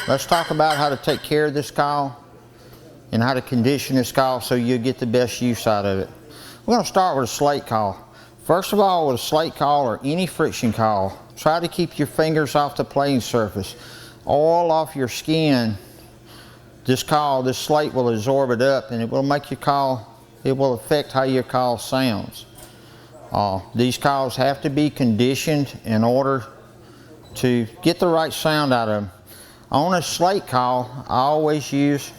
Let's talk about how to take care of this call and how to condition this call so you get the best use out of it. We're going to start with a slate call. First of all, with a slate call or any friction call, try to keep your fingers off the playing surface. Oil off your skin. This slate will absorb it up and it will make your call, it will affect how your call sounds. These calls have to be conditioned in order to get the right sound out of them. On a slate call, I always use,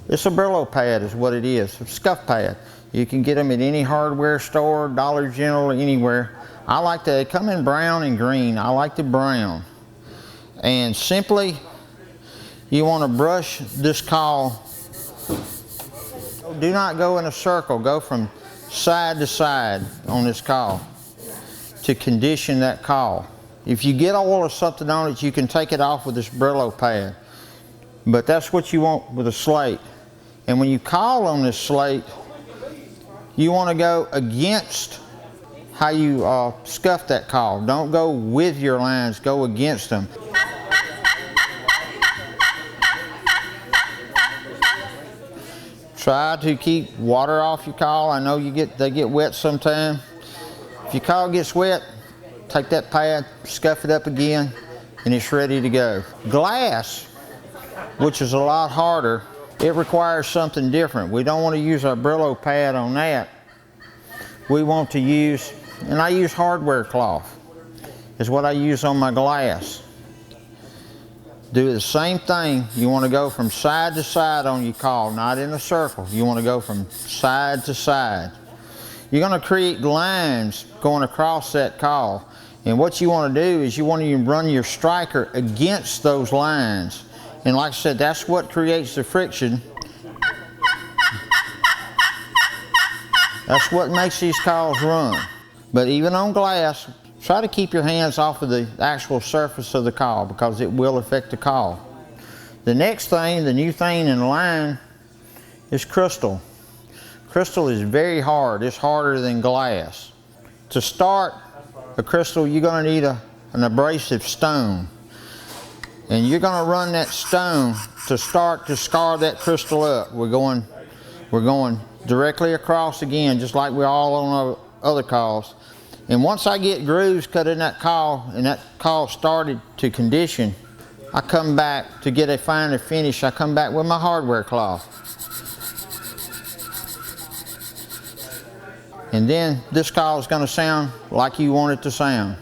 it's a Brillo pad is what it is, a scuff pad. You can get them at any hardware store, Dollar General, anywhere. I like to, they come in brown and green. I like the brown. And simply, you want to brush this call. Do not go in a circle. Go from side to side on this call to condition that call. If you get oil or something on it, you can take it off with this Brillo pad. But that's what you want with a slate. And when you call on this slate, you want to go against how you scuff that call. Don't go with your lines, go against them. Try to keep water off your call. I know they get wet sometime. If your call gets wet, take that pad, scuff it up again, and it's ready to go. Glass, which is a lot harder, it requires something different. We don't want to use our Brillo pad on that. We want to use, and I use hardware cloth, is what I use on my glass. Do the same thing. You want to go from side to side on your call, not in a circle. You want to go from side to side. You're going to create lines going across that call. And what you want to do is you want to run your striker against those lines. And like I said, that's what creates the friction. That's what makes these calls run. But even on glass, try to keep your hands off of the actual surface of the call because it will affect the call. The next thing, the new thing in line, is crystal. Crystal is very hard. It's harder than glass. To start a crystal, you're going to need an abrasive stone. And you're going to run that stone to start to scar that crystal up. We're going directly across again, just like we're all on our other calls. And once I get grooves cut in that call, and that call started to condition, I come back to get a finer finish. I come back with my hardware cloth. And then this call is going to sound like you want it to sound.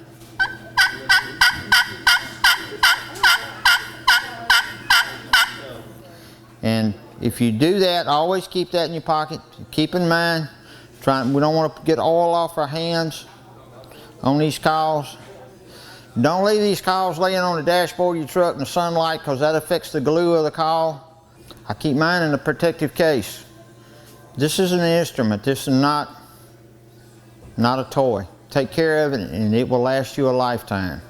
And if you do that, always keep that in your pocket. Keep in mind, we don't want to get oil off our hands on these calls. Don't leave these calls laying on the dashboard of your truck in the sunlight because that affects the glue of the call. I keep mine in a protective case. This is an instrument. This is not a toy. Take care of it and it will last you a lifetime.